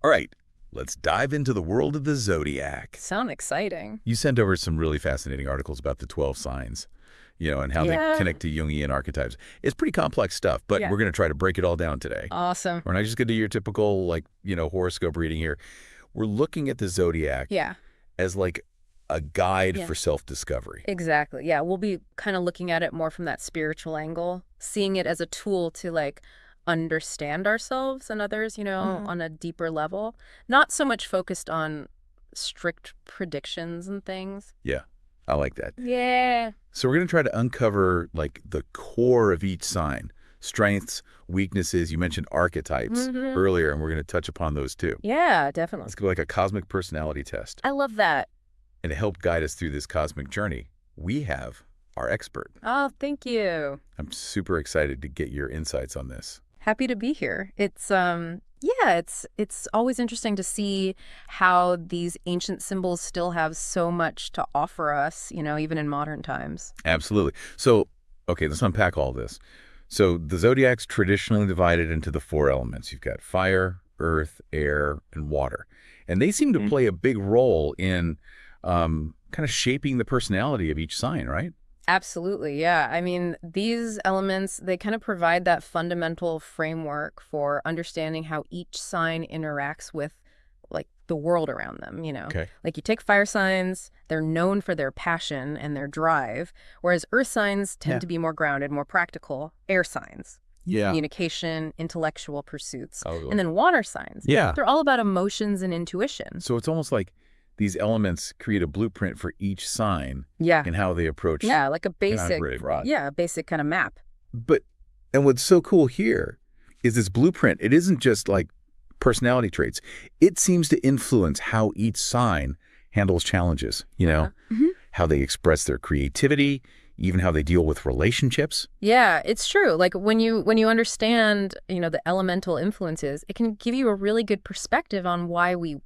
All right, let's dive into the world of the Zodiac. Sound exciting. You sent over some really fascinating articles about the 12 signs, and how they connect to Jungian archetypes. It's pretty complex stuff, but we're going to try to break it all down today. Awesome. We're not just going to do your typical, horoscope reading here. We're looking at the Zodiac as like a guide for self-discovery. Exactly. Yeah, we'll be kind of looking at it more from that spiritual angle, seeing it as a tool to understand ourselves and others, on a deeper level. Not so much focused on strict predictions and things. Yeah, I like that. Yeah. So we're going to try to uncover the core of each sign, strengths, weaknesses. You mentioned archetypes earlier, and we're going to touch upon those too. Yeah, definitely. It's going to be like a cosmic personality test. I love that. And to help guide us through this cosmic journey, we have our expert. Oh, thank you. I'm super excited to get your insights on this. Happy to be here. It's it's always interesting to see how these ancient symbols still have so much to offer us, even in modern times. Absolutely. So, okay, let's unpack all this. So the Zodiac's traditionally divided into the 4 elements. You've got fire, earth, air, and water. And they seem to play a big role in kind of shaping the personality of each sign, right? Absolutely, yeah. I mean, these elements, they kind of provide that fundamental framework for understanding how each sign interacts with, the world around them, Okay. Like you take fire signs, they're known for their passion and their drive, whereas earth signs tend to be more grounded, more practical. Air signs, communication, intellectual pursuits. Oh. And then water signs, they're all about emotions and intuition. So it's almost like these elements create a blueprint for each sign and how they approach. Yeah, like a basic, a basic kind of map. And what's so cool here is this blueprint. It isn't just like personality traits. It seems to influence how each sign handles challenges, how they express their creativity, even how they deal with relationships. Yeah, it's true. Like when you understand, the elemental influences, it can give you a really good perspective on why we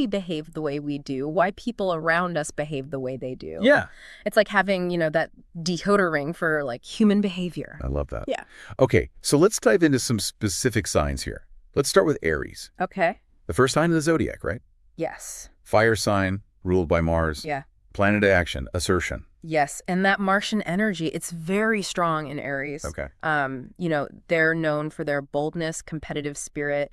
behave the way we do, why people around us behave the way they do. Yeah. It's like having, that decoder ring for human behavior. I love that. Yeah. Okay, so let's dive into some specific signs here. Let's start with Aries. Okay. The first sign of the Zodiac, right? Yes. Fire sign, ruled by Mars. Yeah. Planet of action, assertion. Yes, and that Martian energy, it's very strong in Aries. Okay. They're known for their boldness, competitive spirit,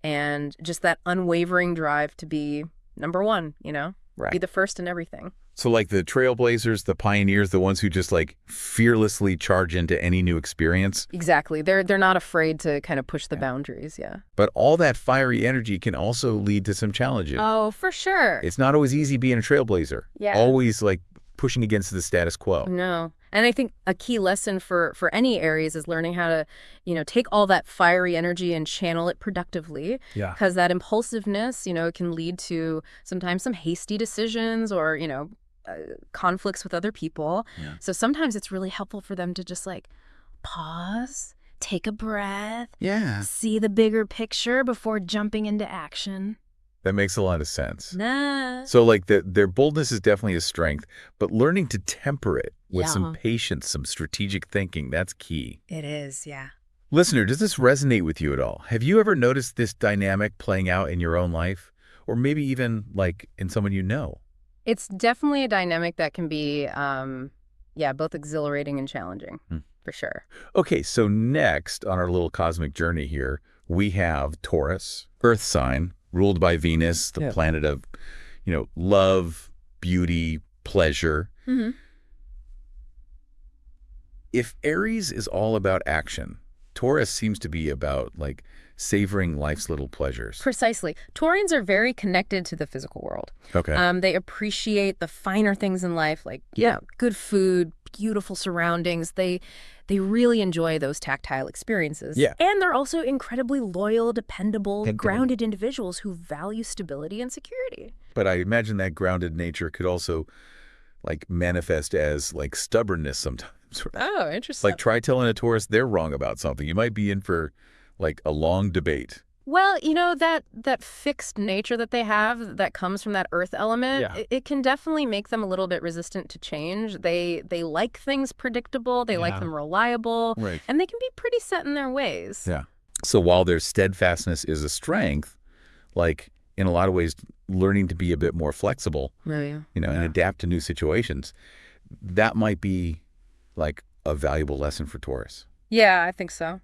and just that unwavering drive to be number one, be the first in everything. So like the trailblazers, the pioneers, the ones who just fearlessly charge into any new experience. Exactly. They're not afraid to kind of push the boundaries, But all that fiery energy can also lead to some challenges. Oh, for sure. It's not always easy being a trailblazer. Yeah. Always pushing against the status quo. No. And I think a key lesson for any Aries is learning how to, take all that fiery energy and channel it productively. Yeah. Because that impulsiveness, it can lead to sometimes some hasty decisions or, conflicts with other people. Yeah. So sometimes it's really helpful for them to just pause, take a breath, see the bigger picture before jumping into action. That makes a lot of sense. Nah. So their boldness is definitely a strength, but learning to temper it with some patience, some strategic thinking, that's key. It is, yeah. Listener, does this resonate with you at all? Have you ever noticed this dynamic playing out in your own life? Or maybe even in someone you know? It's definitely a dynamic that can be, both exhilarating and challenging, for sure. Okay, so next on our little cosmic journey here, we have Taurus, Earth sign, ruled by Venus, the planet of, love, beauty, pleasure. Mm-hmm. If Aries is all about action, Taurus seems to be about savoring life's little pleasures. Precisely. Taurians are very connected to the physical world. Okay. They appreciate the finer things in life, good food, beautiful surroundings. They really enjoy those tactile experiences. Yeah. And they're also incredibly loyal, dependable, grounded individuals who value stability and security. But I imagine that grounded nature could also manifest as stubbornness sometimes. Oh, interesting. Try telling a Taurus they're wrong about something. You might be in for a long debate. Well, that fixed nature that they have that comes from that earth element, it can definitely make them a little bit resistant to change. They like things predictable, they like them reliable, Right. and they can be pretty set in their ways. Yeah. So while their steadfastness is a strength, like in a lot of ways learning to be a bit more flexible, Yeah. and adapt to new situations. That might be like a valuable lesson for Taurus. Yeah, I think so.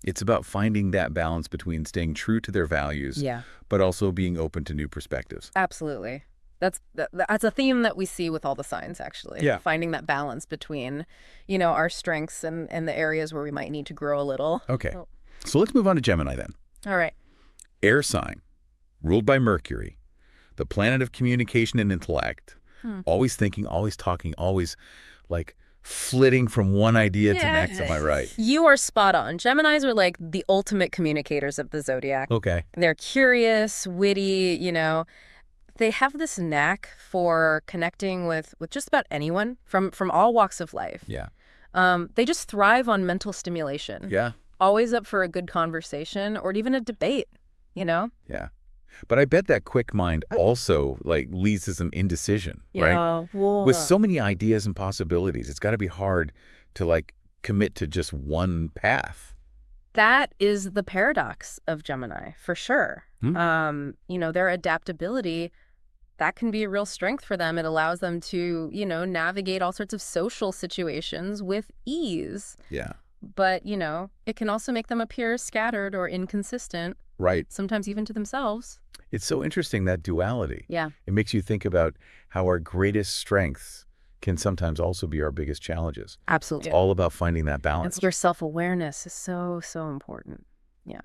It's about finding that balance between staying true to their values, Yeah, but also being open to new perspectives. absolutely. That's a theme that we see with all the signs, actually. Yeah. Finding that balance between, our strengths and the areas where we might need to grow a little. Okay. Oh. So let's move on to Gemini then. All right. Air sign, ruled by Mercury, the planet of communication and intellect. Always thinking, always talking, always like flitting from one idea to next. Am I right? You are spot on. Geminis are like the ultimate communicators of the zodiac. Okay. They're curious, witty, They have this knack for connecting with just about anyone from all walks of life. Yeah. They just thrive on mental stimulation. Yeah. Always up for a good conversation or even a debate, Yeah. But I bet that quick mind also like leads to some indecision, right? Well, With so many ideas and possibilities, it's got to be hard to like commit to just one path. that is the paradox of Gemini, for sure. Their adaptability, that can be a real strength for them. It allows them to, navigate all sorts of social situations with ease. Yeah. But, it can also make them appear scattered or inconsistent, Right. sometimes even to themselves. It's so interesting, that duality. Yeah. It makes you think about how our greatest strengths can sometimes also be our biggest challenges. Absolutely. It's all about finding that balance. Your self-awareness is so, so important. Yeah.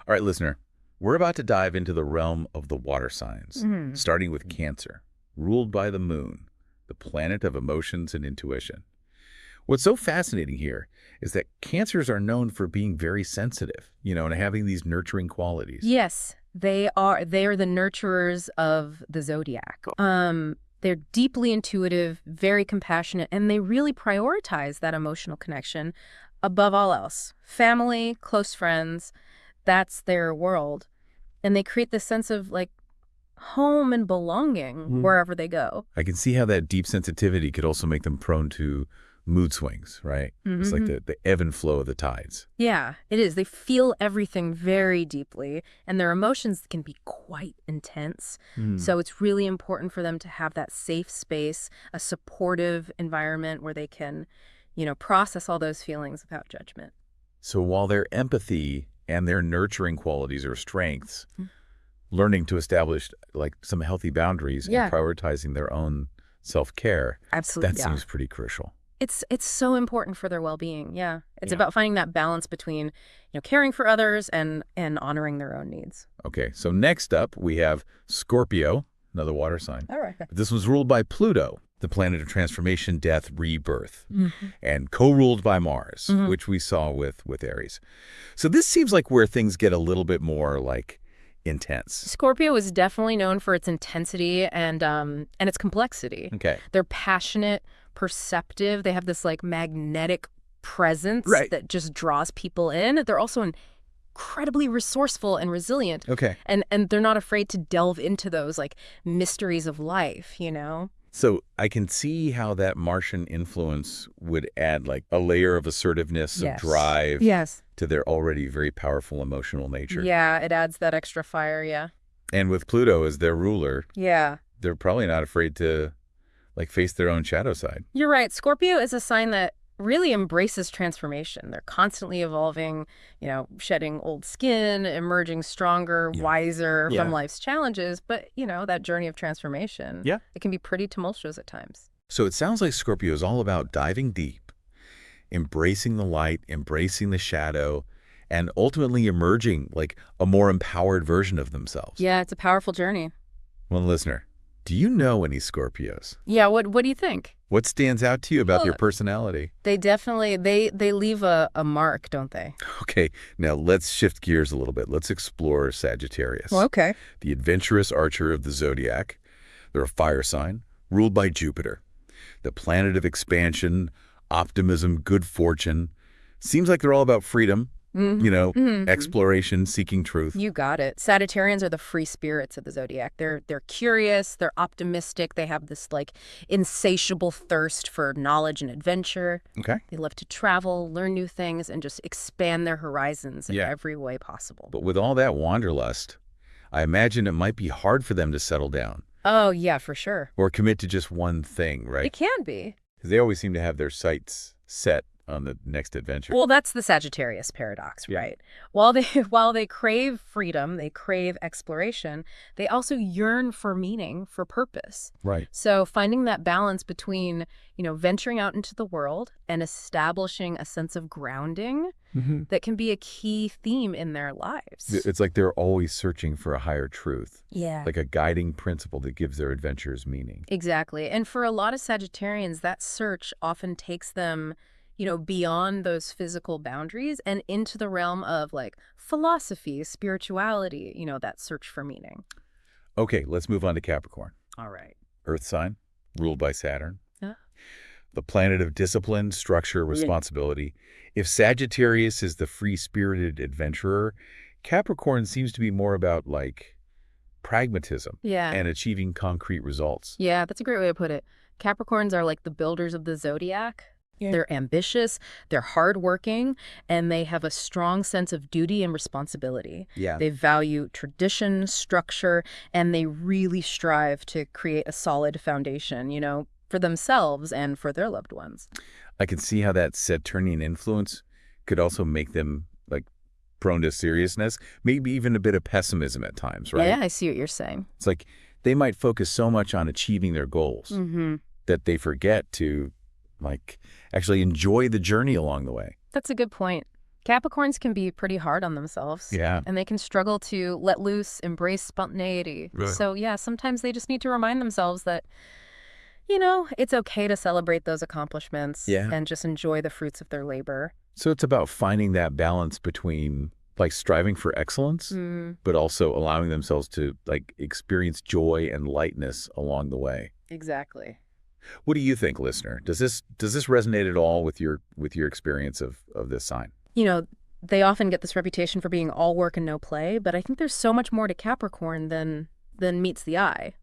All right, listener, we're about to dive into the realm of the water signs, starting with Cancer, ruled by the moon, the planet of emotions and intuition. What's so fascinating here is that Cancers are known for being very sensitive, and having these nurturing qualities. Yes, they are the nurturers of the zodiac. They're deeply intuitive, very compassionate, and they really prioritize that emotional connection above all else. Family, close friends, that's their world. And they create this sense of like home and belonging wherever they go. I can see how that deep sensitivity could also make them prone to mood swings, right? It's like the ebb and flow of the tides. Yeah, it is. They feel everything very deeply, and their emotions can be quite intense. So it's really important for them to have that safe space, a supportive environment where they can, process all those feelings without judgment. So while their empathy and their nurturing qualities are strengths, learning to establish like some healthy boundaries and prioritizing their own self-care, Absolutely, that seems pretty crucial. It's so important for their well-being. Yeah, it's about finding that balance between, caring for others and honoring their own needs. Okay, so next up we have Scorpio, another water sign. All right. This was ruled by Pluto, the planet of transformation, death, rebirth, and co-ruled by Mars, which we saw with Aries. So this seems like where things get a little bit more like intense. Scorpio is definitely known for its intensity and its complexity. Okay. They're passionate, perceptive. They have this like magnetic presence that just draws people in. They're also incredibly resourceful and resilient. Okay. And they're not afraid to delve into those like mysteries of life, So I can see how that Martian influence would add like a layer of assertiveness, of drive to their already very powerful emotional nature. Yeah, it adds that extra fire, yeah. And with Pluto as their ruler, Yeah. they're probably not afraid to like face their own shadow side. You're right. Scorpio is a sign that really embraces transformation. They're constantly evolving, shedding old skin, emerging stronger, wiser from life's challenges. But, that journey of transformation, it can be pretty tumultuous at times. So it sounds like Scorpio is all about diving deep, embracing the light, embracing the shadow, and ultimately emerging like a more empowered version of themselves. Yeah, it's a powerful journey. Well, listener, do you know any Scorpios? Yeah, what do you think? What stands out to you about their personality? They definitely, they leave a mark, don't they? Okay, now let's shift gears a little bit. Let's explore Sagittarius. Well, okay. The adventurous archer of the Zodiac. They're a fire sign, ruled by Jupiter. The planet of expansion, optimism, good fortune. Seems like they're all about freedom, exploration, seeking truth. You got it. Sagittarians are the free spirits of the zodiac. They're curious, they're optimistic, they have this like insatiable thirst for knowledge and adventure. Okay. They love to travel, learn new things, and just expand their horizons in every way possible. But with all that wanderlust, I imagine it might be hard for them to settle down Oh, yeah, for sure. or commit to just one thing, It right? can be. 'Cause they always seem to have their sights set on the next adventure. Well, that's the Sagittarius paradox, Yeah. right? While they while they crave freedom, they crave exploration, they also yearn for meaning, for purpose. Right. So finding that balance between, venturing out into the world and establishing a sense of grounding Hmm. that can be a key theme in their lives. It's like they're always searching for a higher truth, Yeah. like a guiding principle that gives their adventures meaning. Exactly. And for a lot of Sagittarians, that search often takes them, beyond those physical boundaries and into the realm of like philosophy, spirituality, that search for meaning. Okay, let's move on to Capricorn. All right. Earth sign, ruled by Saturn. Yeah. The planet of discipline, structure, responsibility. If Sagittarius is the free-spirited adventurer, Capricorn seems to be more about, like, pragmatism Yeah. and achieving concrete results. Yeah, that's a great way to put it. Capricorns are like the builders of the Zodiac. Yeah. They're ambitious, they're hardworking, and they have a strong sense of duty and responsibility. Yeah. They value tradition, structure, and they really strive to create a solid foundation, for themselves and for their loved ones. I can see how that Saturnian influence could also make them, like, prone to seriousness, maybe even a bit of pessimism at times, right? Yeah, I see what you're saying. It's like they might focus so much on achieving their goals that they forget to, like, actually enjoy the journey along the way. That's a good point. Capricorns can be pretty hard on themselves. Yeah. And they can struggle to let loose, embrace spontaneity. Right. So, yeah, sometimes they just need to remind themselves that, it's okay to celebrate those accomplishments and just enjoy the fruits of their labor. So it's about finding that balance between, like, striving for excellence, but also allowing themselves to, like, experience joy and lightness along the way. Exactly. What do you think, listener? Does this resonate at all with your experience of this sign? They often get this reputation for being all work and no play, but I think there's so much more to Capricorn than meets the eye.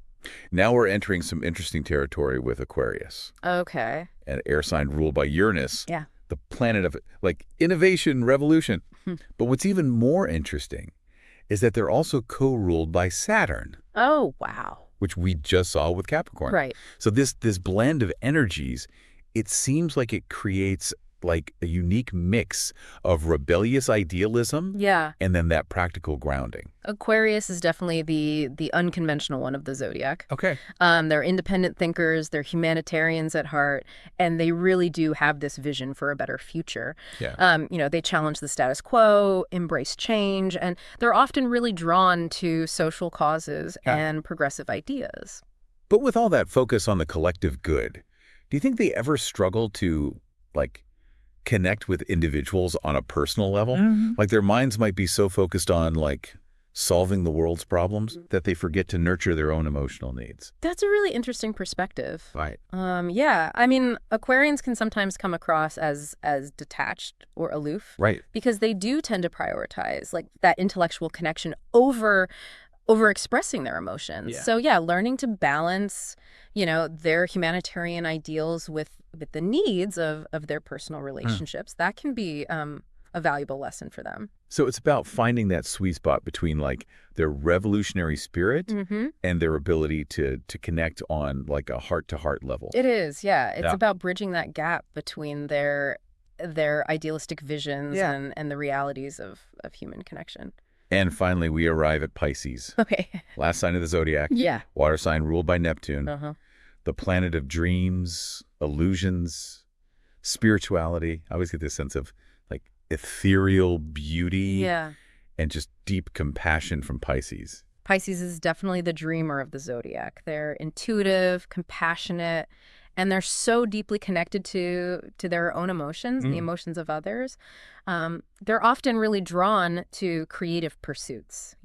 Now we're entering some interesting territory with Aquarius, Okay. an air sign ruled by Uranus, Yeah. the planet of, like, innovation, revolution. But what's even more interesting is that they're also co-ruled by Saturn, Oh, wow. which we just saw with Capricorn. Right. So this blend of energies, it seems like it creates, like, a unique mix of rebellious idealism Yeah. and then that practical grounding. Aquarius is definitely the unconventional one of the Zodiac. Okay. They're independent thinkers, they're humanitarians at heart, and they really do have this vision for a better future. Yeah. They challenge the status quo, embrace change, and they're often really drawn to social causes and progressive ideas. But with all that focus on the collective good, do you think they ever struggle to, like, connect with individuals on a personal level? Like, their minds might be so focused on, like, solving the world's problems that they forget to nurture their own emotional needs. That's a really interesting perspective. Right. Yeah, I mean, Aquarians can sometimes come across as detached or aloof. Right. Because they do tend to prioritize like that intellectual connection over expressing their emotions. Yeah. So yeah, learning to balance, their humanitarian ideals with the needs of their personal relationships, that can be a valuable lesson for them. So it's about finding that sweet spot between, like, their revolutionary spirit and their ability to connect on, like, a heart-to-heart level. It is, yeah. It's Yeah. about bridging that gap between their idealistic visions and the realities of human connection. And finally, we arrive at Pisces, Okay. last sign of the zodiac, Yeah. water sign ruled by Neptune, Uh-huh. the planet of dreams, illusions, spirituality. I always get this sense of, like, ethereal beauty Yeah. and just deep compassion from Pisces. Pisces is definitely the dreamer of the zodiac. They're intuitive, compassionate, and they're so deeply connected to their own emotions, the emotions of others. They're often really drawn to creative pursuits,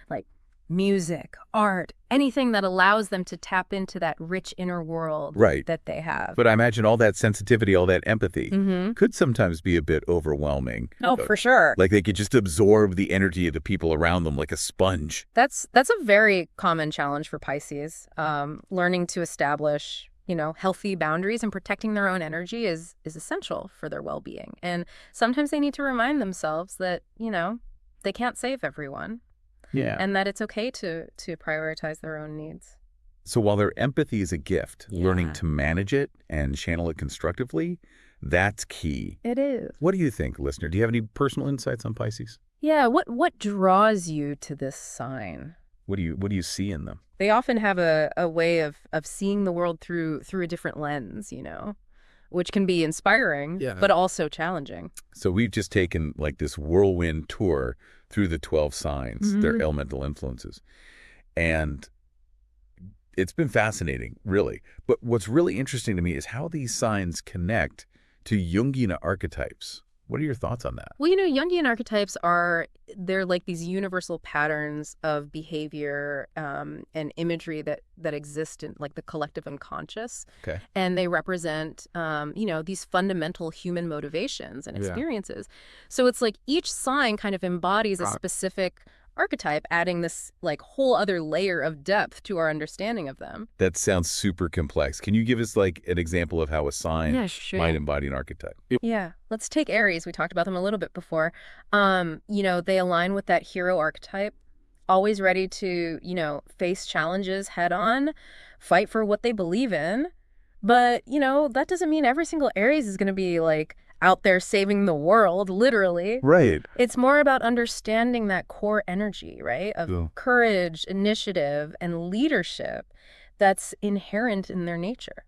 like music, art, anything that allows them to tap into that rich inner world Right. that they have. But I imagine all that sensitivity, all that empathy Mm-hmm. could sometimes be a bit overwhelming. Oh, for sure. Like, they could just absorb the energy of the people around them like a sponge. That's a very common challenge for Pisces. Learning to establish, healthy boundaries and protecting their own energy is essential for their well-being. And sometimes they need to remind themselves that, they can't save everyone. Yeah. and that it's okay to prioritize their own needs. So while their empathy is a gift, learning Yeah. to manage it and channel it constructively, that's key. It is. What do you think, listener? Do you have any personal insights on Pisces? Yeah, what draws you to this sign? What do you see in them? They often have a way of seeing the world through a different lens, which can be inspiring, Yeah. but also challenging. So we've just taken like this whirlwind tour through the 12 signs, their elemental influences. And it's been fascinating, really. But what's really interesting to me is how these signs connect to Jungian archetypes. What are your thoughts on that? Well, Jungian archetypes they're like these universal patterns of behavior and imagery that exist in like the collective unconscious. Okay. And they represent, these fundamental human motivations and Yeah. experiences. So it's like each sign kind of embodies a Right. specific archetype, adding this like whole other layer of depth to our understanding of them. That sounds super complex. Can you give us like an example of how a sign Sure. might embody an archetype? Yeah, let's take Aries. We talked about them a little bit before. They align with that hero archetype, always ready to, face challenges head on, fight for what they believe in. But, that doesn't mean every single Aries is going to be like out there saving the world, literally. Right. It's more about understanding that core energy, right? Of Yeah. courage, initiative, and leadership that's inherent in their nature.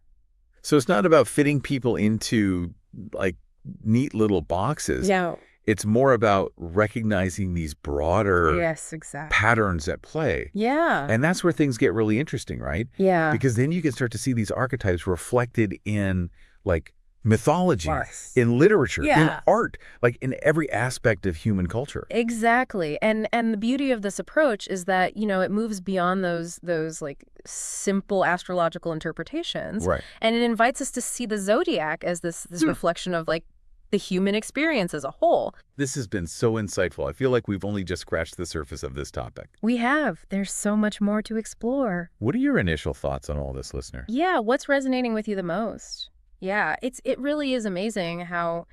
So it's not about fitting people into like neat little boxes. Yeah. It's more about recognizing these broader Yes, exactly. patterns at play. Yeah. And that's where things get really interesting, right? Yeah. Because then you can start to see these archetypes reflected in like mythology, Yes. in literature, in Yeah. art, like in every aspect of human culture. Exactly. And the beauty of this approach is that, it moves beyond those like simple astrological interpretations. Right. And it invites us to see the zodiac as this reflection of like the human experience as a whole. This has been so insightful. I feel like we've only just scratched the surface of this topic. We have. There's so much more to explore. What are your initial thoughts on all this, listener? Yeah, what's resonating with you the most? Yeah, it really is amazing how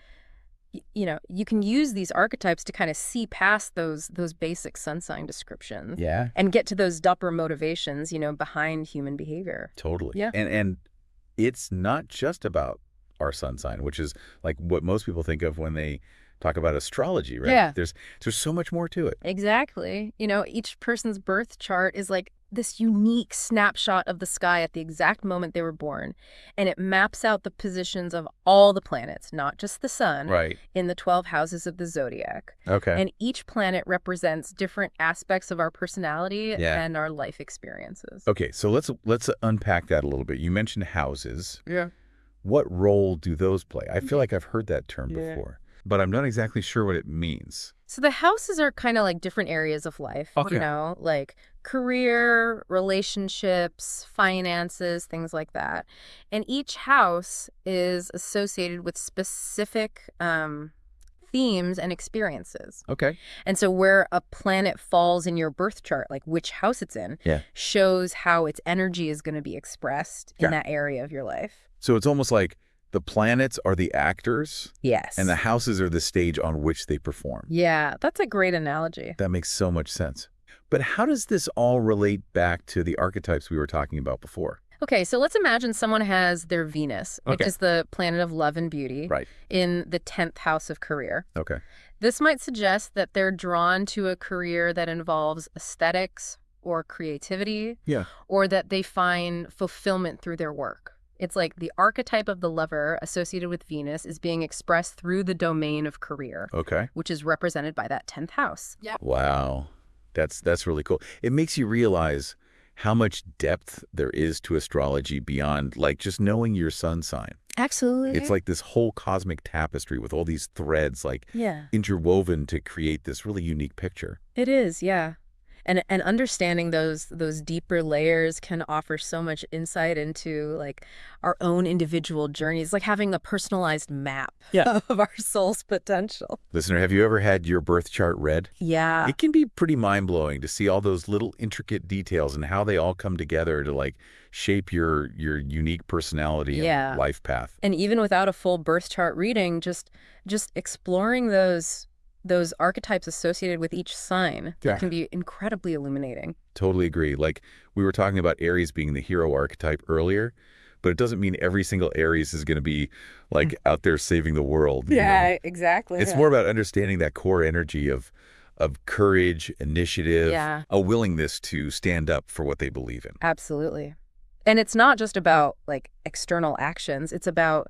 you can use these archetypes to kind of see past those basic sun sign descriptions. Yeah. And get to those deeper motivations, behind human behavior. Totally. Yeah. And it's not just about our sun sign, which is like what most people think of when they talk about astrology, right? Yeah. There's so much more to it. Exactly. Each person's birth chart is like this unique snapshot of the sky at the exact moment they were born. And it maps out the positions of all the planets, not just the sun, Right. in the 12 houses of the zodiac. Okay. And each planet represents different aspects of our personality Yeah. and our life experiences. Okay, so let's unpack that a little bit. You mentioned houses. Yeah. What role do those play? I feel like I've heard that term Yeah. before, but I'm not exactly sure what it means. So the houses are kind of like different areas of life, Okay. like career, relationships, finances, things like that. And each house is associated with specific themes and experiences. Okay. And so where a planet falls in your birth chart, like which house it's in, Yeah. shows how its energy is going to be expressed in Yeah. that area of your life. So it's almost like the planets are the actors Yes. and the houses are the stage on which they perform. Yeah, that's a great analogy. That makes so much sense. But how does this all relate back to the archetypes we were talking about before? Okay, so let's imagine someone has their Venus, which Okay. is the planet of love and beauty, Right. in the 10th house of career. Okay. This might suggest that they're drawn to a career that involves aesthetics or creativity, Yeah. or that they find fulfillment through their work. It's like the archetype of the lover associated with Venus is being expressed through the domain of career, Okay. which is represented by that 10th house. Yeah. Wow. That's really cool. It makes you realize how much depth there is to astrology beyond like just knowing your sun sign. Absolutely. It's like this whole cosmic tapestry with all these threads like Yeah. interwoven to create this really unique picture. It is, yeah. And understanding those deeper layers can offer so much insight into like our own individual journeys, like having a personalized map of our soul's potential. Listener, have you ever had your birth chart read? Yeah. It can be pretty mind-blowing to see all those little intricate details and how they all come together to like shape your unique personality Yeah. and life path. And even without a full birth chart reading, just exploring those those archetypes associated with each sign Yeah. that can be incredibly illuminating. Totally agree. Like we were talking about Aries being the hero archetype earlier, but it doesn't mean every single Aries is going to be like out there saving the world. Exactly. It's more about understanding that core energy of courage, initiative, Yeah. a willingness to stand up for what they believe in. Absolutely. And it's not just about like external actions. It's about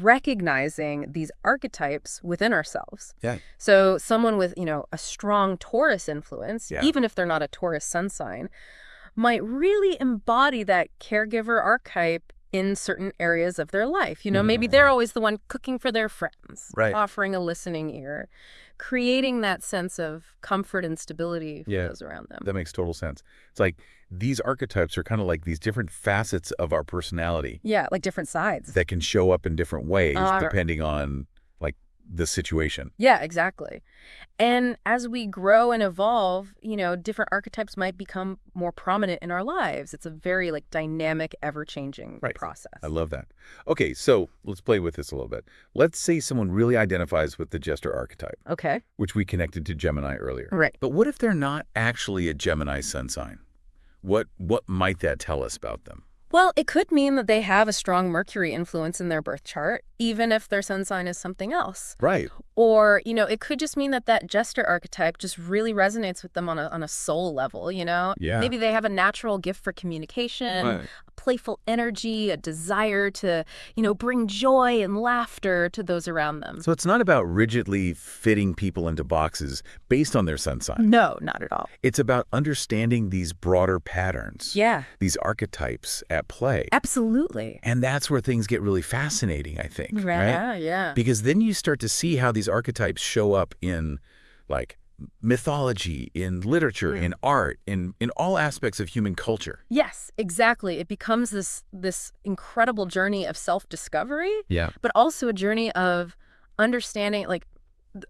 recognizing these archetypes within ourselves. Yeah. So someone with, a strong Taurus influence, Yeah. even if they're not a Taurus sun sign, might really embody that caregiver archetype in certain areas of their life. Maybe they're always the one cooking for their friends, Right. offering a listening ear, creating that sense of comfort and stability for Yeah. those around them. That makes total sense. It's like these archetypes are kind of like these different facets of our personality Yeah, like different sides. that can show up in different ways Uh, depending on like the situation. Yeah, exactly. And as we grow and evolve, different archetypes might become more prominent in our lives. It's a very like dynamic, ever-changing Right. process. I love that. Okay, so let's play with this a little bit. Let's say someone really identifies with the Jester archetype, Okay. which we connected to Gemini earlier. Right. But what if they're not actually a Gemini sun sign? What might that tell us about them? Well, it could mean that they have a strong Mercury influence in their birth chart, even if their sun sign is something else. Right. Or, it could just mean that Jester archetype just really resonates with them on a soul level, Yeah. Maybe they have a natural gift for communication, Right. a playful energy, a desire to, bring joy and laughter to those around them. So it's not about rigidly fitting people into boxes based on their sun sign. No, not at all. It's about understanding these broader patterns. Yeah, These archetypes at play. absolutely. And that's where things get really fascinating, I think. Right? Yeah. Because then you start to see how these archetypes show up in like mythology, in literature, in art, in all aspects of human culture. Yes, exactly. It becomes this incredible journey of self-discovery, Yeah. but also a journey of understanding like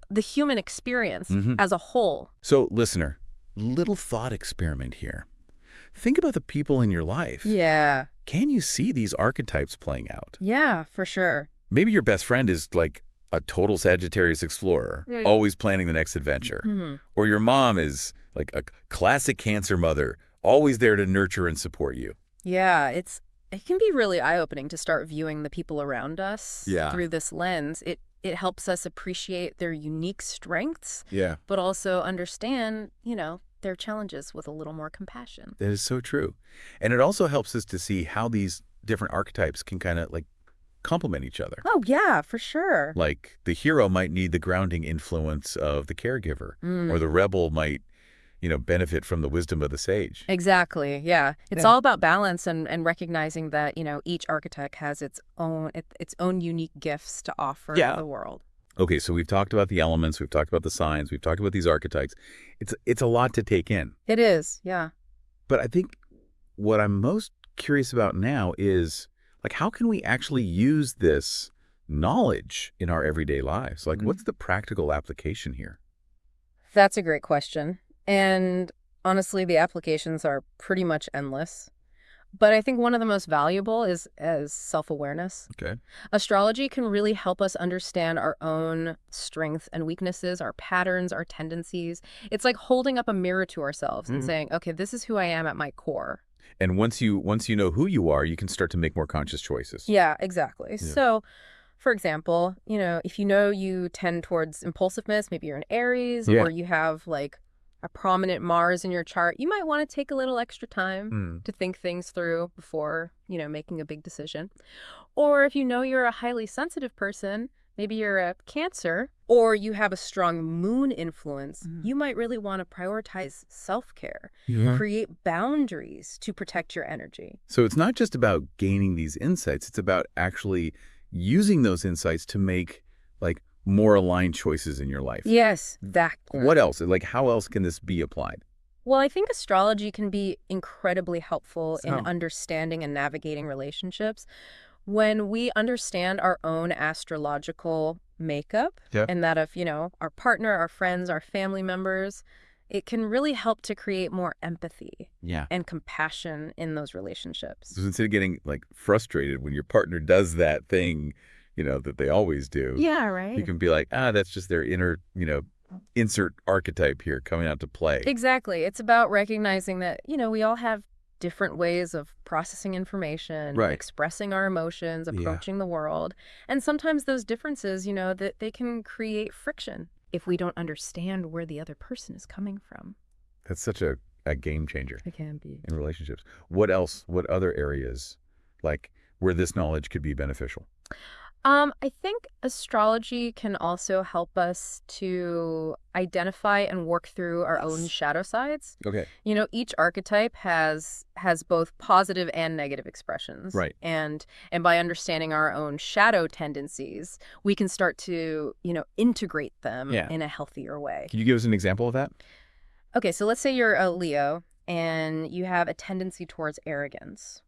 the human experience as a whole. So, listener, little thought experiment here. Think about the people in your life. Yeah. Can you see these archetypes playing out? Yeah, for sure. Maybe your best friend is like a total Sagittarius explorer, always planning the next adventure. Or your mom is like a classic Cancer mother, always there to nurture and support you. Yeah, it can be really eye-opening to start viewing the people around us Yeah. through this lens. It helps us appreciate their unique strengths, Yeah. but also understand, their challenges with a little more compassion. That is so true. And it also helps us to see how these different archetypes can kind of like complement each other. Oh, yeah, for sure. Like the hero might need the grounding influence of the caregiver, or the rebel might, benefit from the wisdom of the sage. Exactly. Yeah. It's all about balance and recognizing that, each archetype has its own unique gifts to offer the world. Okay, so we've talked about the elements, we've talked about the signs, we've talked about these archetypes. It's a lot to take in. It is. Yeah. But I think what I'm most curious about now is like how can we actually use this knowledge in our everyday lives? Like what's the practical application here? That's a great question. And honestly, the applications are pretty much endless. But I think one of the most valuable is as self-awareness. Okay. Astrology can really help us understand our own strengths and weaknesses, our patterns, our tendencies. It's like holding up a mirror to ourselves and saying, okay, this is who I am at my core. And once you know who you are, you can start to make more conscious choices. Yeah, exactly. So, for example, if you tend towards impulsiveness, maybe you're an Aries, or you have like a prominent Mars in your chart, you might want to take a little extra time to think things through before, making a big decision. Or if you're a highly sensitive person, maybe you're a Cancer, or you have a strong moon influence, you might really want to prioritize self-care, create boundaries to protect your energy. So it's not just about gaining these insights, it's about actually using those insights to make like more aligned choices in your life. Yes, exactly. What else? Like how else can this be applied? Well, I think astrology can be incredibly helpful in understanding and navigating relationships. When we understand our own astrological makeup and that of, our partner, our friends, our family members, it can really help to create more empathy and compassion in those relationships. So instead of getting like frustrated when your partner does that thing that they always do. Yeah, You right. can be like, that's just their inner, insert archetype here coming out to play. Exactly. It's about recognizing that, we all have different ways of processing information, Right. expressing our emotions, Yeah. approaching the world. And sometimes those differences, that they can create friction if we don't understand where the other person is coming from. That's such a game changer It can be. in relationships. What else? What other areas, like, where this knowledge could be beneficial? I think astrology can also help us to identify and work through our own shadow sides. Okay. Each archetype has both positive and negative expressions. Right. And by understanding our own shadow tendencies, we can start to, integrate them Yeah. in a healthier way. Can you give us an example of that? Okay, so let's say you're a Leo and you have a tendency towards arrogance.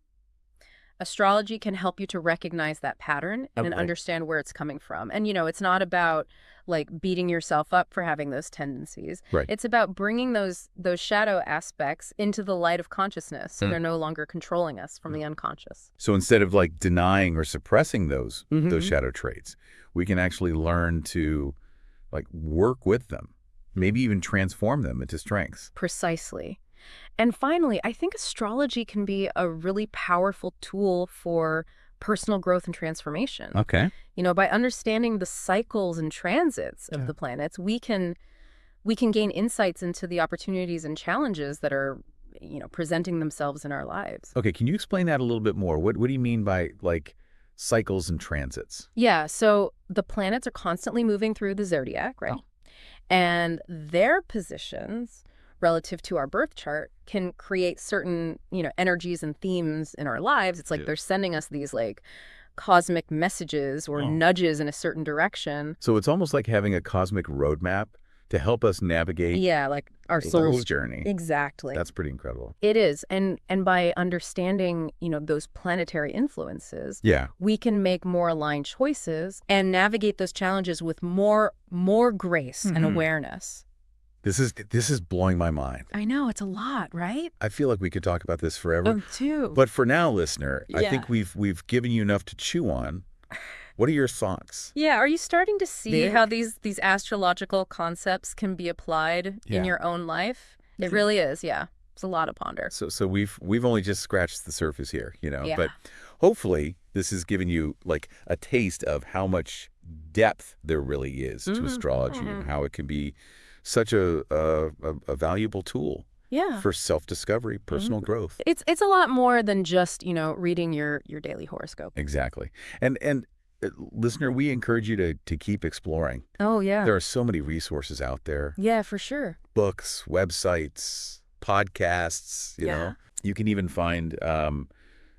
Astrology can help you to recognize that pattern and Okay. understand where it's coming from. And, it's not about like beating yourself up for having those tendencies. Right. It's about bringing those shadow aspects into the light of consciousness so they're no longer controlling us from the unconscious. So instead of like denying or suppressing those Mhm. shadow traits, we can actually learn to like work with them, maybe even transform them into strengths. Precisely. And finally, I think astrology can be a really powerful tool for personal growth and transformation. Okay. By understanding the cycles and transits of the planets, we can gain insights into the opportunities and challenges that are, presenting themselves in our lives. Okay. Can you explain that a little bit more? What do you mean by like cycles and transits? Yeah, so the planets are constantly moving through the zodiac, right? Oh. And their positions relative to our birth chart can create certain, energies and themes in our lives. It's like Yeah. they're sending us these like cosmic messages or nudges in a certain direction. So it's almost like having a cosmic roadmap to help us navigate Yeah, like our the soul's soul's journey. Exactly. That's pretty incredible. It is. And by understanding, those planetary influences, Yeah. we can make more aligned choices and navigate those challenges with more grace and awareness. This is blowing my mind. I know, it's a lot, right? I feel like we could talk about this forever. Too. But for now, listener, I Yeah. think we've given you enough to chew on. What are your thoughts? Yeah, are you starting to see Yeah. how these astrological concepts can be applied Yeah. in your own life? It really is, yeah. It's a lot to ponder. So we've only just scratched the surface here, Yeah. but hopefully this has given you like a taste of how much depth there really is to astrology and how it can be such a valuable tool Yeah. for self-discovery, personal growth. It's a lot more than just, reading your daily horoscope. Exactly. And listener, we encourage you to keep exploring. Oh, yeah. There are so many resources out there. Yeah, for sure. Books, websites, podcasts, you Yeah. know. You can even find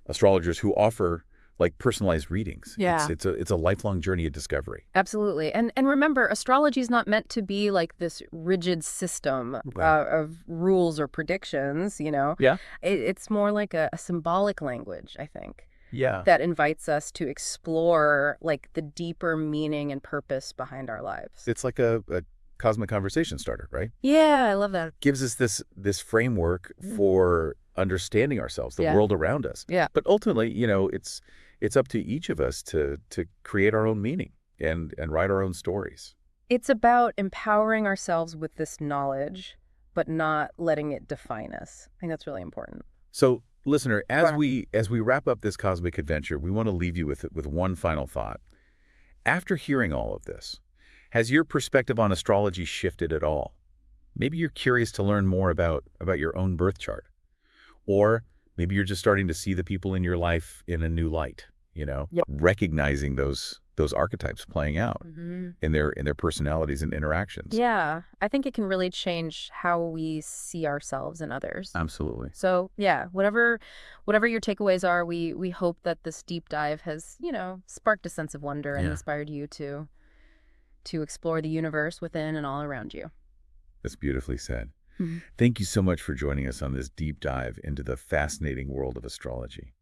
astrologers who offer like personalized readings. Yeah. It's a lifelong journey of discovery. Absolutely. And remember, astrology is not meant to be like this rigid system Right. of rules or predictions, Yeah. It's more like a symbolic language, I think, Yeah. that invites us to explore like the deeper meaning and purpose behind our lives. It's like a cosmic conversation starter, right? Yeah, I love that. Gives us this framework for understanding ourselves, the Yeah. world around us. Yeah. But ultimately, it's up to each of us to create our own meaning and write our own stories. It's about empowering ourselves with this knowledge, but not letting it define us. I think that's really important. So, listener, as Right. we wrap up this cosmic adventure, we want to leave you with one final thought. After hearing all of this, has your perspective on astrology shifted at all? Maybe you're curious to learn more about your own birth chart. Or maybe you're just starting to see the people in your life in a new light, Yep. recognizing those archetypes playing out in their personalities and interactions. Yeah, I think it can really change how we see ourselves and others. Absolutely. So yeah, whatever your takeaways are, we hope that this deep dive has, sparked a sense of wonder and Yeah. inspired you to explore the universe within and all around you. That's beautifully said. Mhm. Thank you so much for joining us on this deep dive into the fascinating world of astrology.